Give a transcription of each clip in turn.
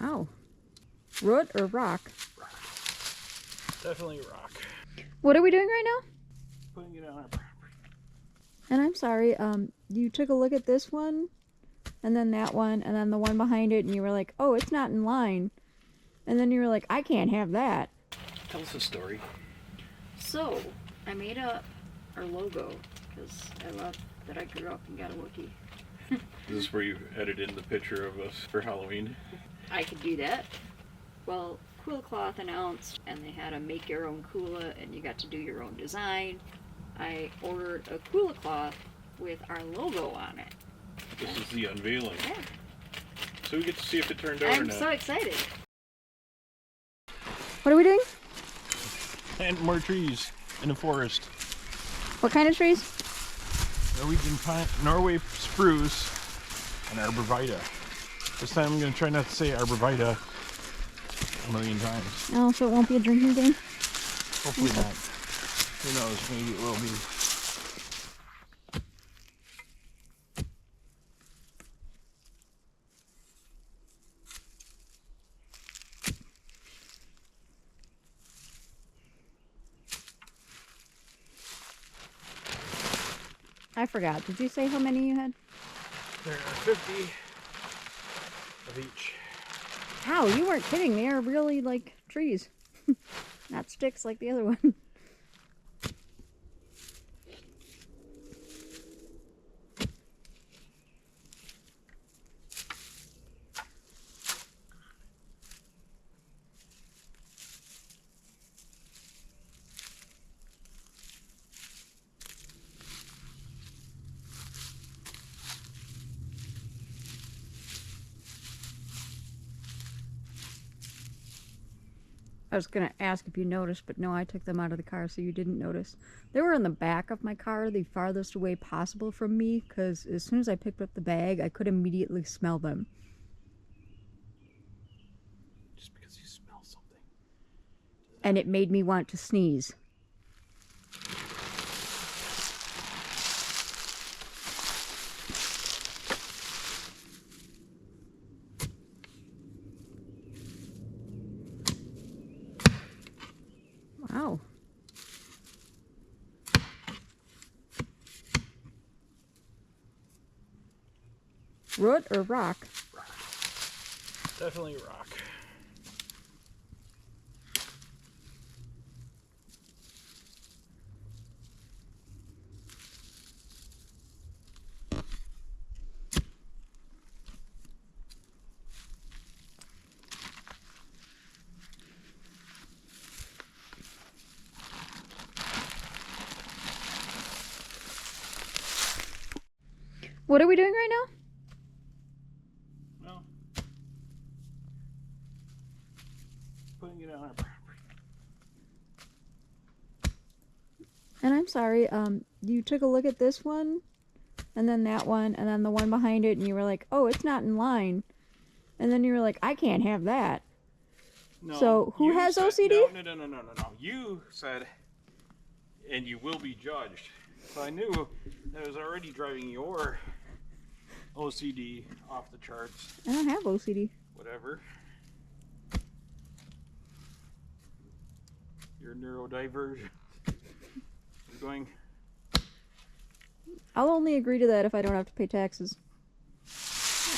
Wow. Root or rock? Rock. Definitely rock. What are we doing right now? Putting it on our property. And I'm sorry, you took a look at this one, and then that one, and then the one behind it, and you were like, oh, it's not in line. And then you were like, I can't have that. Tell us a story. So, I made up our logo, because I love that I grew up and got a Wookiee. This is where you edited in the picture of us for Halloween. I could do that. Well, Cool Cloth announced, and they had a make your own Kula, and you got to do your own design. I ordered a Kula cloth with our logo on it. This is the unveiling. Yeah. So we get to see if it turned out or I'm not. so excited. What are we doing? Plant more trees in the forest. What kind of trees? Norwegian pine, Norway spruce, and arborvitae. This time I'm going to try not to say arborvitae a million times. Oh, so it won't be a drinking game? Hopefully not. Who knows? Maybe it will be. I forgot. Did you say how many you had? There are 50 of each. Wow, you weren't kidding. They are really like trees. Not sticks like the other one. I was going to ask if you noticed, but no, I took them out of the car, so you didn't notice. They were in the back of my car, the farthest away possible from me, because as soon as I picked up the bag, I could immediately smell them. Just because you smell something. And it made me want to sneeze. Wow. Root or rock? Rock. Definitely rock. What are we doing right now? Well, putting it on our property. And I'm sorry, you took a look at this one, and then that one, and then the one behind it, and you were like, oh, it's not in line. And then you were like, I can't have that. No, So, who has OCD? No. You said, and you will be judged. So I knew that was already driving your OCD off the charts. I don't have OCD. Whatever. You're neurodivergent. You're going. I'll only agree to that if I don't have to pay taxes.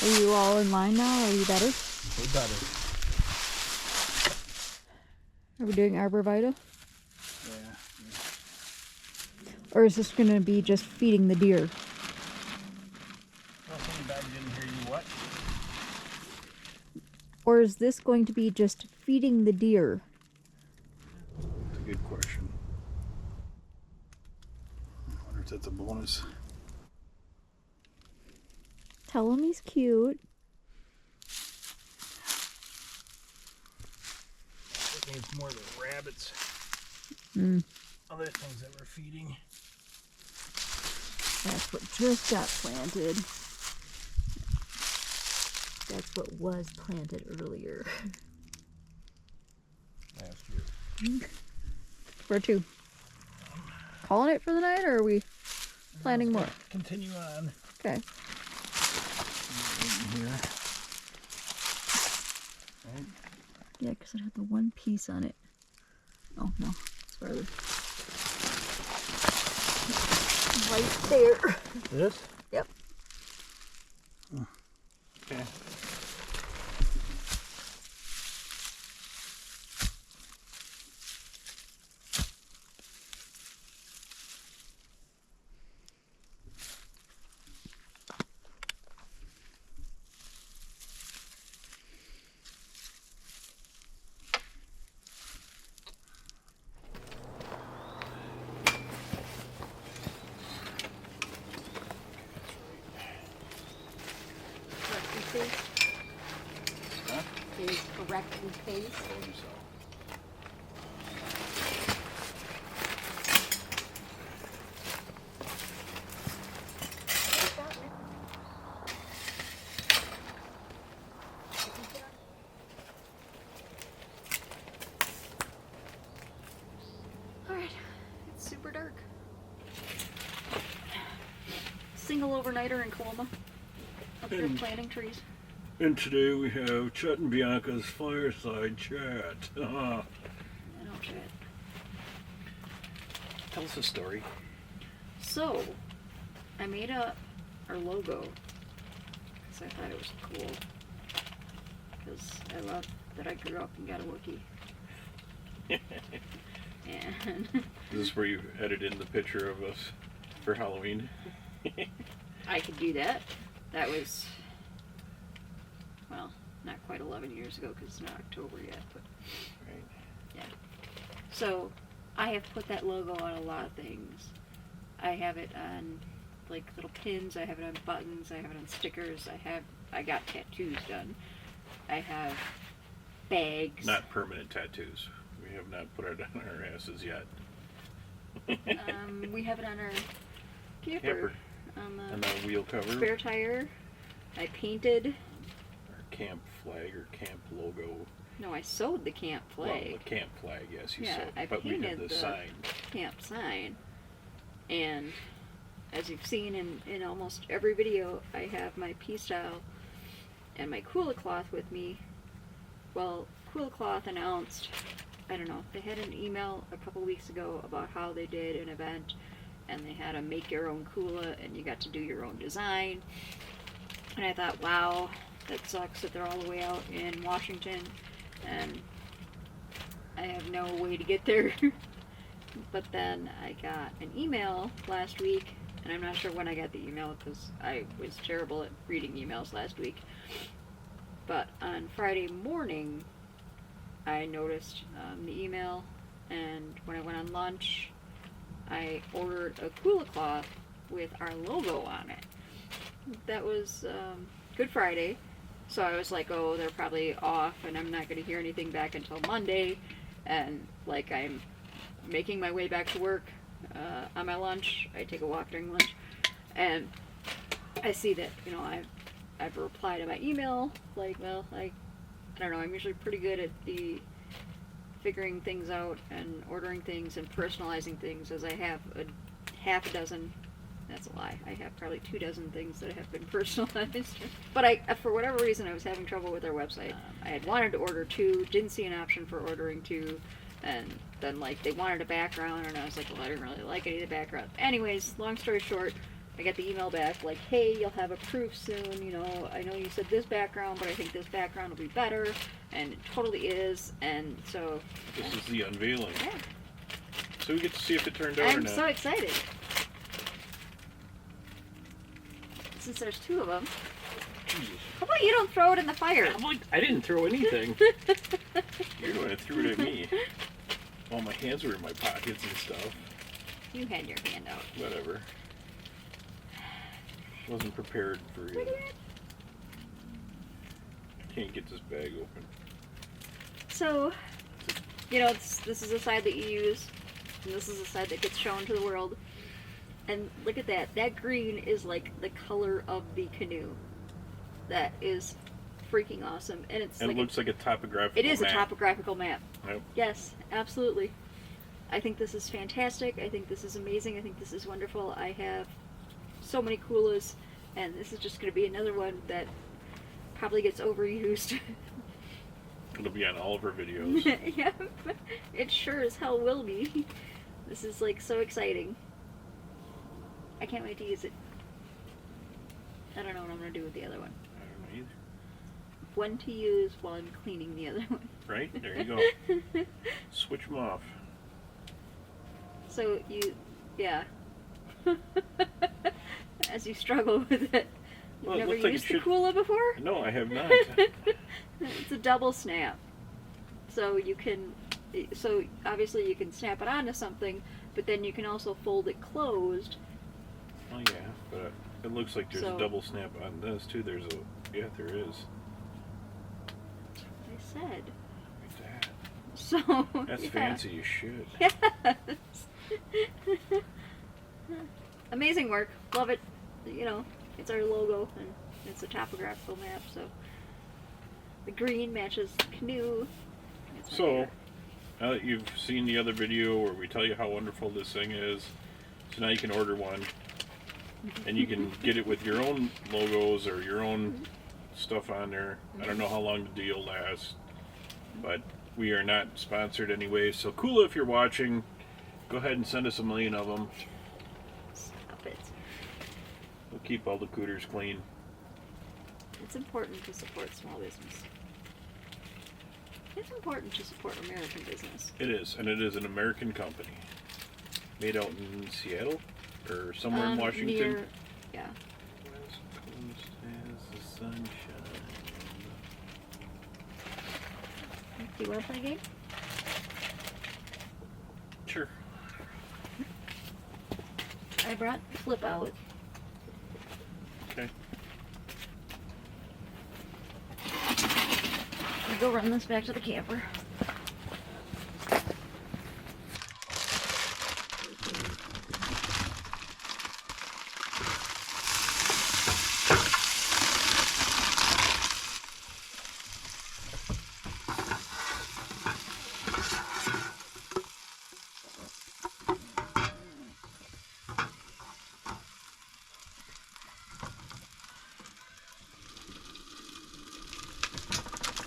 Are you all in line now? Are you better? We're better. Are we doing arborvitae? Yeah. Or is this going to be just feeding the deer? Well, somebody didn't hear you what? Or is this going to be just feeding the deer? That's a good question. I wonder if that's a bonus. Tell him he's cute. It needs more of the rabbits. Other things that we're feeding. That's what just got planted. That's what was planted earlier. Last year. Where to? Calling it for the night, or are we planting more? Continue on. Okay. Here. Yeah, because it had the one piece on it. Oh, no. It's farther. Right there. This? Yep. Okay. Huh? Is correctly paced. Alright, it's super dark. Single overnighter in Coloma. Up there planting trees. And today we have Chet and Bianca's fireside chat. I know, Chet. Tell us a story. So, I made up our logo because I thought it was cool. Because I love that I grew up and got a Wookiee. And Is this where you edited in the picture of us for Halloween? I could do that. That was, well, not quite 11 years ago because it's not October yet, but Right. yeah. So I have put that logo on a lot of things. I have it on like little pins, I have it on buttons, I have it on stickers, I got tattoos done. I have bags. Not permanent tattoos. We have not put it on our asses yet. We have it on our camper. Camper. On And the the wheel cover. spare tire. I painted. Our camp flag or camp logo. No, I sewed the camp flag. Well, the camp flag, yes, you Yeah, said. I But we did painted the sign. camp sign. And as you've seen in almost every video, I have my P-Style and my Cooler Cloth with me. Well, Cooler Cloth announced, I don't know, they had an email a couple weeks ago about how they did an event and they had a make your own Cooler and you got to do your own design. And I thought, wow, that sucks that they're all the way out in Washington and I have no way to get there. But then I got an email last week, and I'm not sure when I got the email because I was terrible at reading emails last week. But on Friday morning, I noticed the email, and when I went on lunch, I ordered a Cooler Cloth with our logo on it. That was Good Friday, so I was like, oh, they're probably off, and I'm not going to hear anything back until Monday, and like I'm making my way back to work on my lunch. I take a walk during lunch, and I see that, you know, I've replied to my email, like, well, I don't know, I'm usually pretty good at the figuring things out and ordering things and personalizing things, as I have a half a dozen, that's a lie, I have probably 2 dozen things that have been personalized. But for whatever reason, I was having trouble with their website. I had wanted to order 2, didn't see an option for ordering 2, and then like they wanted a background, and I was like, well, I didn't really like any of the background. Anyways, long story short, I got the email back like, hey, you'll have a proof soon, you know, I know you said this background, but I think this background will be better, and it totally is. And so This is the unveiling. yeah, So we get to see if it turned out or I'm not. so excited. Since there's 2 of them, Jesus. how about you don't throw it in the fire? I'm like, I didn't throw anything. You're the one that threw it at me. All my hands were in my pockets and stuff. You had your hand out. Whatever. Wasn't prepared for you. Look at that. Can't get this bag open. So, you know, this is a side that you use, and this is a side that gets shown to the world. And look at that. That green is like the color of the canoe. That is freaking awesome. And it's And like it looks like a topographical it is map. a topographical map. Yep. Yes, absolutely. I think this is fantastic. I think this is amazing. I think this is wonderful. I have so many Koolas, and this is just going to be another one that probably gets overused. It'll be on all of our videos. Yep, it sure as hell will be. This is like so exciting. I can't wait to use it. I don't know what I'm gonna do with the other one. I don't know either. One to use while I'm cleaning the other one. Right? There you go. Switch them off. So yeah. As you struggle with it. You've Well, it never looks like used it the should- Coola before? No, I have not. It's a double snap. So you can, obviously you can snap it onto something, but then you can also fold it closed. Oh yeah, but it looks like there's So- a double snap on this too. There is. I said. Like that. So That's yeah. fancy as shit. Yes. Amazing work. Love it. You know, it's our logo and it's a topographical map, so the green matches the canoe. It's my So, favorite. now that you've seen the other video where we tell you how wonderful this thing is, so now you can order one. And you can get it with your own logos or your own stuff on there. I don't know how long the deal lasts, but we are not sponsored anyway. So Coola, if you're watching, go ahead and send us 1 million of them. Stop it. We'll keep all the cooters clean. It's important to support small business. It's important to support American business. It is, and it is an American company. Made out in Seattle or somewhere in Washington. Near, yeah. West Coast has the sunshine. Do you want to play a game? Sure. I brought Flip out. Okay. I'll go run this back to the camper.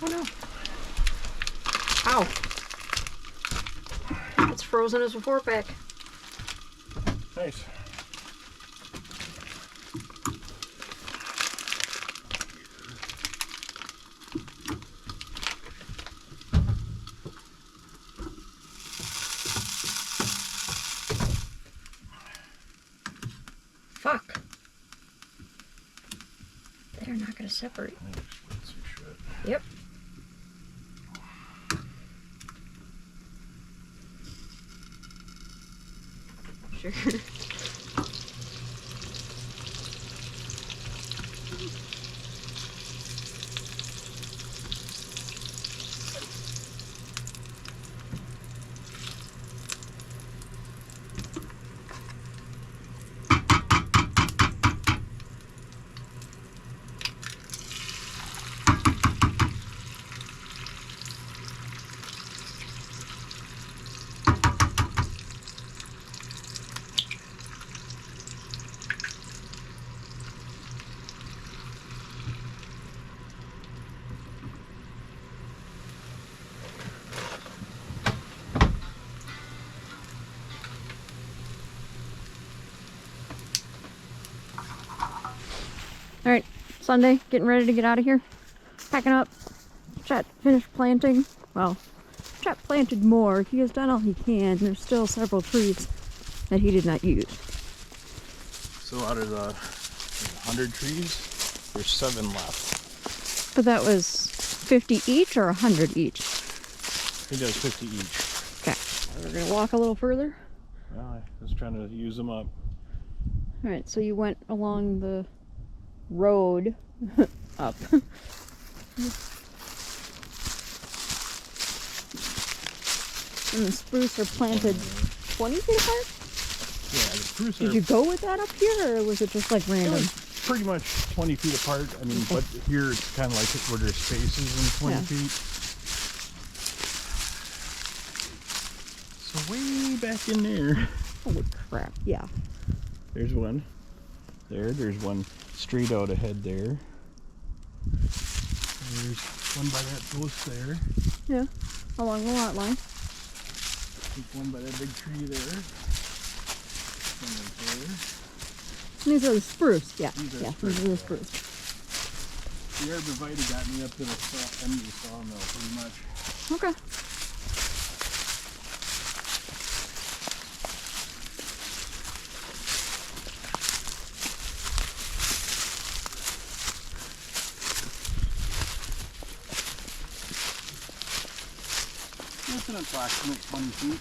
Oh no. Ow. It's frozen as a 4-pack. Nice. Fuck. They're not gonna separate. Yep. Sure. Alright, Sunday, getting ready to get out of here. Packing up. Chet finished planting. Well, Chet planted more. He has done all he can. There's still several trees that he did not use. So out of the 100 trees, there's 7 left. But that was 50 each or 100 each? He does 50 each. Okay, we're gonna walk a little further. Well, I was trying to use them up. Alright, so you went along the road up. And the spruce are planted 20 feet apart? Yeah, the spruce Did you go with that up here, or was it just like It random? was pretty much 20 feet apart. I mean, but here it's kind of like where there's spaces in 20 Yeah. feet. So way back in there, Holy crap, yeah. there's one. There's one straight out ahead there. There's one by that post there. Yeah, along the lot line. Keep one by that big tree there. One right there. These are the spruce. Yeah, These are yeah, spruce, these are the yeah. spruce. The arborvitae got me up to the end of the sawmill pretty much. Okay. That's an approximate 20 feet.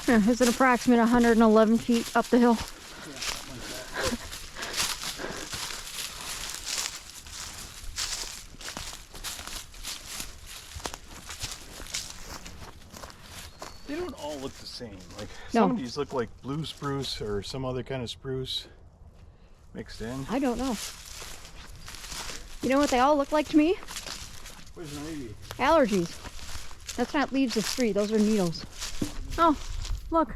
Yeah, it's an approximate 111 feet up the hill. Yeah, something like that. They don't all look the same. Like No. some of these look like blue spruce or some other kind of spruce mixed in. I don't know. You know what they all look like to me? Poison ivy. Allergies. That's not leaves of tree, those are needles. Oh, look.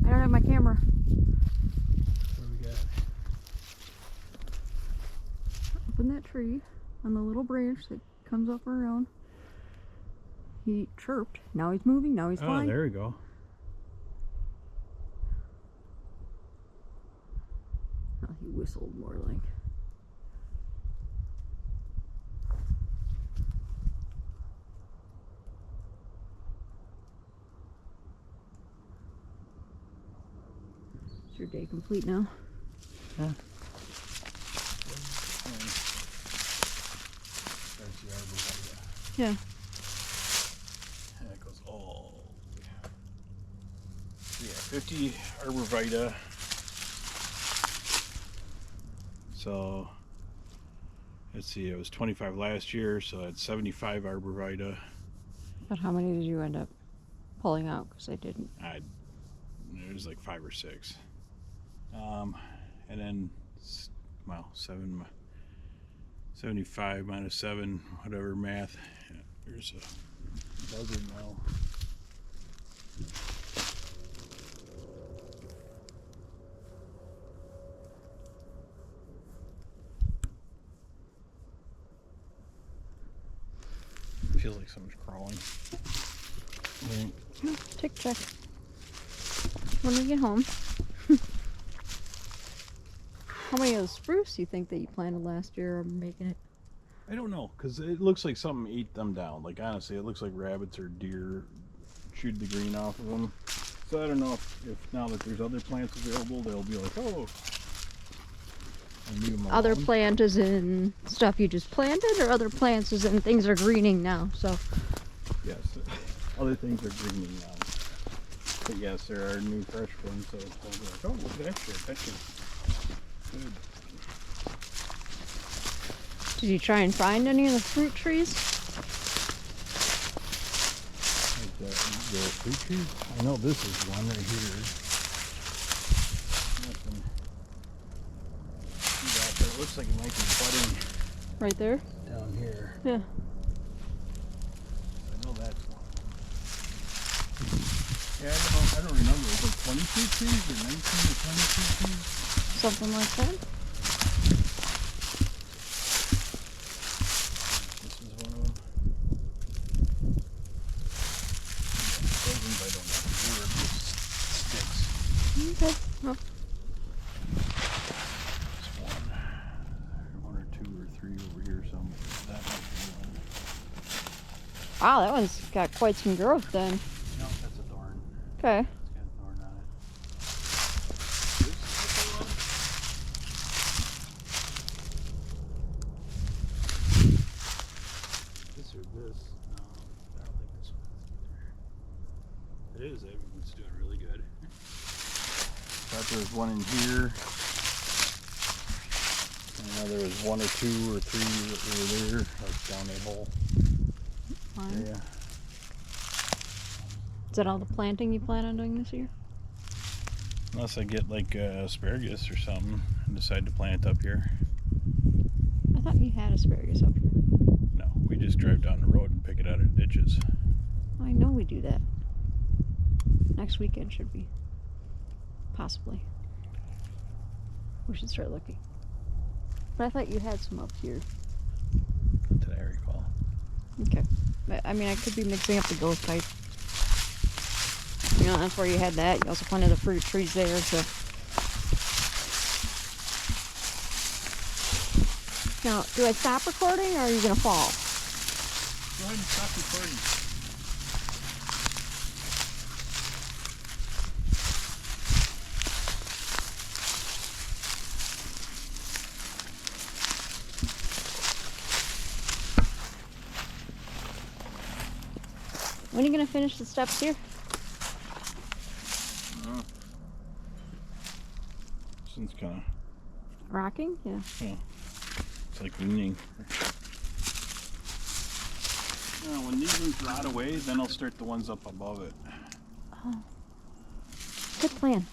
I don't have my camera. What do we got? Up in that tree, on the little branch that comes up around. He chirped. Now he's moving, now he's flying. There we go. Oh, he whistled more like. Is your day complete now? Yeah. There's the arborvitae. Yeah. And it goes all the way. Yeah, 50 arborvitae. So let's see, it was 25 last year, so that's 75 arborvitae. But how many did you end up pulling out? Because I didn't. It was like 5 or 6. And then, well, 75 minus 7, whatever math. Yeah, there's a buzzard now. Feels like someone's crawling. Right. Tick check. When we get home. How many of the spruce you think that you planted last year are making it? I don't know, because it looks like something ate them down. Like, honestly, it looks like rabbits or deer chewed the green off of them. So I don't know if now that there's other plants available, they'll be like, oh. And leave them alone. Other plant is in stuff you just planted, or other plants is in things are greening now. So Yes, other things are greening now. But yes, there are new fresh ones, so they'll be like, oh, look at that shit. That shit's good. did you try and find any of the fruit trees? Like the fruit trees? I know this is one right here. Nothing. See that, but it looks like it might be budding Right there? down here. Yeah. I know that's one. Yeah, I don't remember. Is it 20 fruit trees or 19 or 20 fruit trees? Something like that. This is one of them. Those ones I don't know. They were just sticks. Okay. Well, There's one or two or three over here somewhere. That might be one. wow, that one's got quite some growth then. No, that's a thorn. Okay. It's got a thorn on it. This is the one. This or this? No, I don't think this one is either. It is. It's doing really good. Thought there was one in here. And now there was 1 or 2 or 3 over there, like down that hole. Fine. Yeah. Is that all the planting you plan on doing this year? Unless I get like asparagus or something and decide to plant up here. I thought you had asparagus up here. No, we just drive down the road and pick it out of ditches. I know we do that. Next weekend should be. Possibly. We should start looking. But I thought you had some up here. What did I recall? Okay. I mean, I could be mixing up the ghost pipe. You know, that's where you had that. You also planted the fruit trees there, so. Now, do I stop recording or are you going to fall? Go ahead and stop recording. When are you going to finish the steps here? Since kind Rocking? Yeah. of, yeah, it's like leaning. When these ones rot away, then I'll start the ones up above it. Oh. Good plan.